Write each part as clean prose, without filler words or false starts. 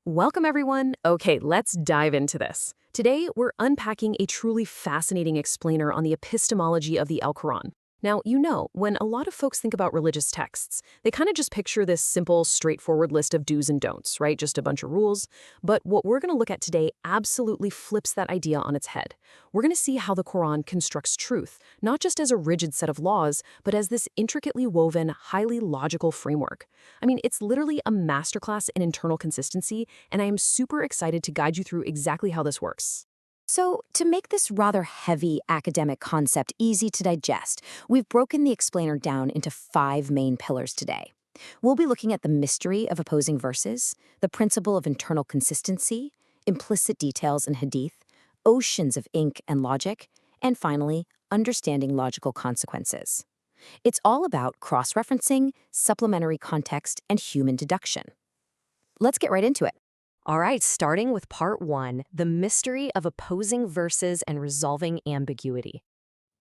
Welcome, everyone. Okay, let's dive into this. Today, we're unpacking a truly fascinating explainer on the epistemology of the Quran. Now, when a lot of folks think about religious texts, they kind of just picture this simple, straightforward list of do's and don'ts, right? Just a bunch of rules. But what we're going to look at today absolutely flips that idea on its head. We're going to see how the Quran constructs truth, not just as a rigid set of laws, but as this intricately woven, highly logical framework. I mean, it's literally a masterclass in internal consistency, and I am super excited to guide you through exactly how this works. So, to make this rather heavy academic concept easy to digest, we've broken the explainer down into 5 main pillars today. We'll be looking at the mystery of opposing verses, the principle of internal consistency, implicit details in hadith, oceans of ink and logic, and finally, understanding logical consequences. It's all about cross-referencing, supplementary context, and human deduction. Let's get right into it. All right, starting with part 1, the mystery of opposing verses and resolving ambiguity.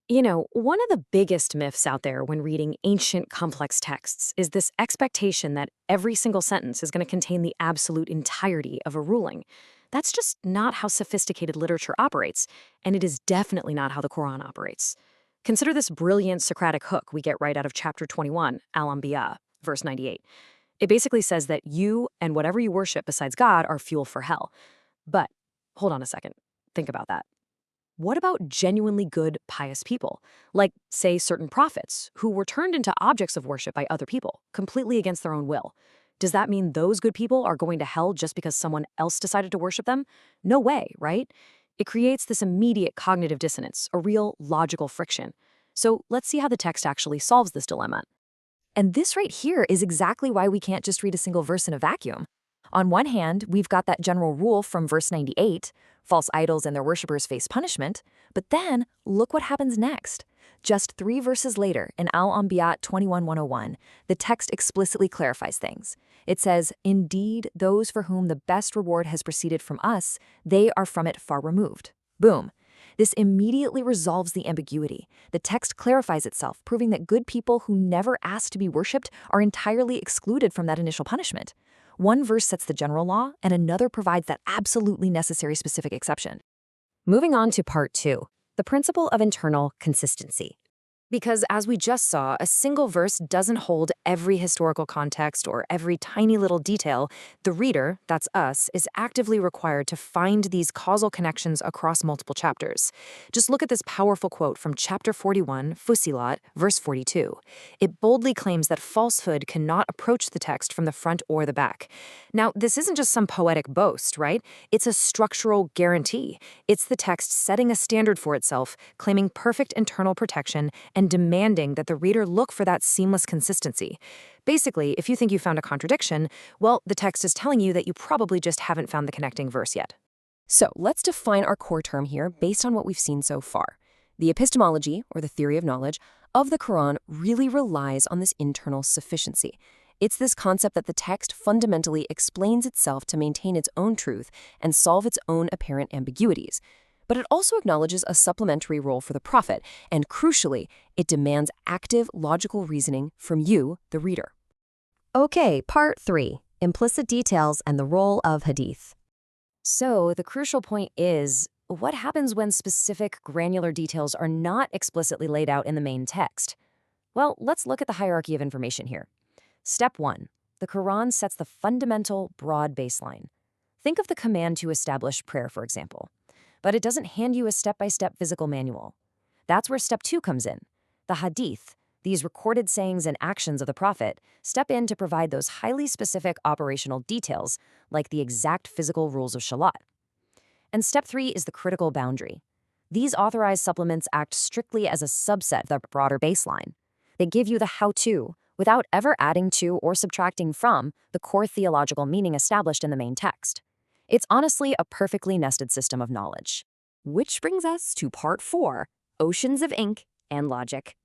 One of the biggest myths out there when reading ancient, complex texts is this expectation that every single sentence is going to contain the absolute entirety of a ruling. That's just not how sophisticated literature operates, and it is definitely not how the Quran operates. Consider this brilliant Socratic hook we get right out of chapter 21, Al-Anbiya, verse 98. It basically says that you and whatever you worship besides God are fuel for hell. But hold on a second. Think about that. What about genuinely good, pious people? Like, say, certain prophets who were turned into objects of worship by other people, completely against their own will. Does that mean those good people are going to hell just because someone else decided to worship them? No way, right? It creates this immediate cognitive dissonance, a real logical friction. So let's see how the text actually solves this dilemma. And this right here is exactly why we can't just read a single verse in a vacuum. On one hand, we've got that general rule from verse 98, false idols and their worshippers face punishment, but then look what happens next. Just 3 verses later, in Al-Anbiya 21:101, the text explicitly clarifies things. It says, "Indeed, those for whom the best reward has proceeded from us, they are from it far removed." Boom. This immediately resolves the ambiguity. The text clarifies itself, proving that good people who never asked to be worshipped are entirely excluded from that initial punishment. One verse sets the general law, and another provides that absolutely necessary specific exception. Moving on to part 2, the principle of internal consistency. Because as we just saw, a single verse doesn't hold every historical context or every tiny little detail. The reader, that's us, is actively required to find these causal connections across multiple chapters. Just look at this powerful quote from chapter 41, Fussilat, verse 42. It boldly claims that falsehood cannot approach the text from the front or the back. Now, this isn't just some poetic boast, right? It's a structural guarantee. It's the text setting a standard for itself, claiming perfect internal protection, and demanding that the reader look for that seamless consistency. Basically, if you think you found a contradiction, well, the text is telling you that you probably just haven't found the connecting verse yet. So let's define our core term here based on what we've seen so far. The epistemology, or the theory of knowledge, of the Quran really relies on this internal sufficiency. It's this concept that the text fundamentally explains itself to maintain its own truth and solve its own apparent ambiguities. But it also acknowledges a supplementary role for the prophet, and crucially, it demands active logical reasoning from you, the reader. Okay, part 3, implicit details and the role of hadith. So the crucial point is, what happens when specific granular details are not explicitly laid out in the main text? Well, let's look at the hierarchy of information here. Step 1. The Quran sets the fundamental, broad baseline. Think of the command to establish prayer, for example. But it doesn't hand you a step-by-step physical manual. That's where step 2 comes in. The hadith, these recorded sayings and actions of the prophet, step in to provide those highly specific operational details, like the exact physical rules of shalat. And step 3 is the critical boundary. These authorized supplements act strictly as a subset of the broader baseline. They give you the how-to, without ever adding to or subtracting from the core theological meaning established in the main text. It's honestly a perfectly nested system of knowledge. Which brings us to part 4, oceans of ink and logic.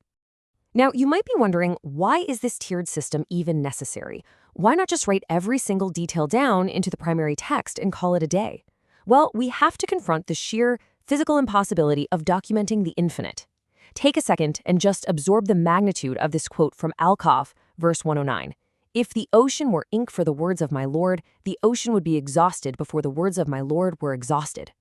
Now, you might be wondering, why is this tiered system even necessary? Why not just write every single detail down into the primary text and call it a day? Well, we have to confront the sheer physical impossibility of documenting the infinite. Take a second and just absorb the magnitude of this quote from Al-Kahf, verse 109. If the ocean were ink for the words of my Lord, the ocean would be exhausted before the words of my Lord were exhausted.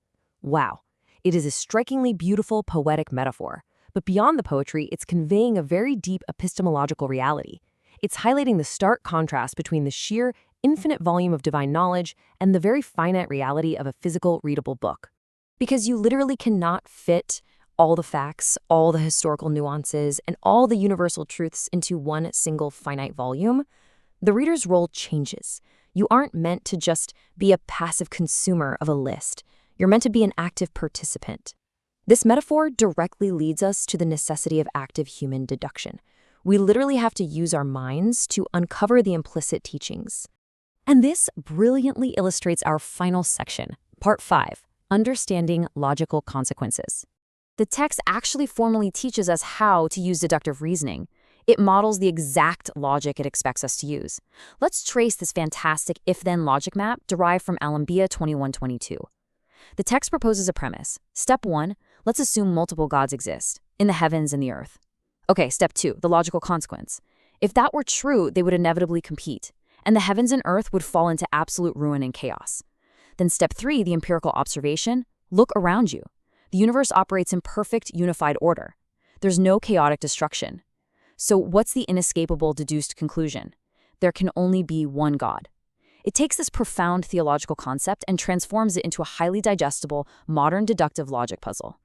Wow. It is a strikingly beautiful poetic metaphor. But beyond the poetry, it's conveying a very deep epistemological reality. It's highlighting the stark contrast between the sheer, infinite volume of divine knowledge and the very finite reality of a physical, readable book. Because you literally cannot fit all the facts, all the historical nuances, and all the universal truths into one single finite volume, the reader's role changes. You aren't meant to just be a passive consumer of a list. You're meant to be an active participant. This metaphor directly leads us to the necessity of active human deduction. We literally have to use our minds to uncover the implicit teachings. And this brilliantly illustrates our final section, Part 5, Understanding Logical Consequences. The text actually formally teaches us how to use deductive reasoning. It models the exact logic it expects us to use. Let's trace this fantastic if-then logic map derived from Alambia 2122. The text proposes a premise. Step 1, let's assume multiple gods exist, in the heavens and the earth. Okay, step 2, the logical consequence. If that were true, they would inevitably compete, and the heavens and earth would fall into absolute ruin and chaos. Then step 3, the empirical observation. Look around you. The universe operates in perfect, unified order. There's no chaotic destruction. So what's the inescapable deduced conclusion? There can only be one God. It takes this profound theological concept and transforms it into a highly digestible, modern deductive logic puzzle.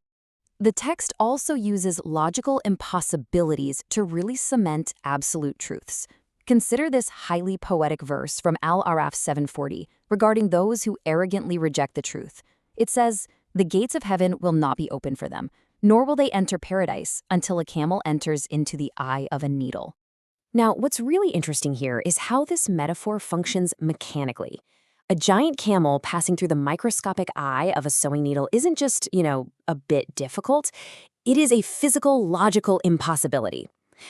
The text also uses logical impossibilities to really cement absolute truths. Consider this highly poetic verse from Al-Araf 740 regarding those who arrogantly reject the truth. It says, "The gates of heaven will not be open for them, nor will they enter paradise until a camel enters into the eye of a needle." Now, what's really interesting here is how this metaphor functions mechanically. A giant camel passing through the microscopic eye of a sewing needle isn't just, a bit difficult. It is a physical, logical impossibility.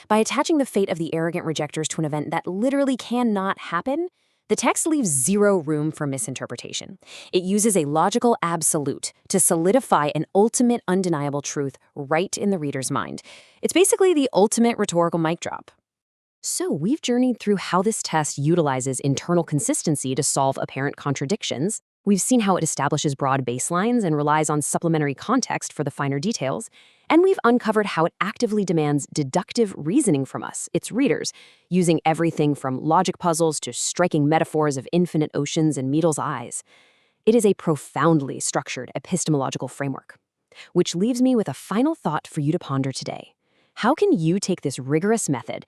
By attaching the fate of the arrogant rejectors to an event that literally cannot happen, the text leaves zero room for misinterpretation. It uses a logical absolute to solidify an ultimate undeniable truth right in the reader's mind. It's basically the ultimate rhetorical mic drop. So we've journeyed through how this test utilizes internal consistency to solve apparent contradictions. We've seen how it establishes broad baselines and relies on supplementary context for the finer details. And we've uncovered how it actively demands deductive reasoning from us, its readers, using everything from logic puzzles to striking metaphors of infinite oceans and Meadle's eyes. It is a profoundly structured epistemological framework. Which leaves me with a final thought for you to ponder today. How can you take this rigorous method,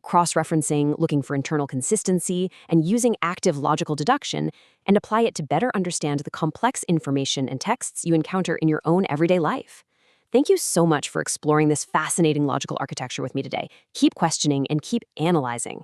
cross-referencing, looking for internal consistency, and using active logical deduction, and apply it to better understand the complex information and texts you encounter in your own everyday life? Thank you so much for exploring this fascinating logical architecture with me today. Keep questioning and keep analyzing.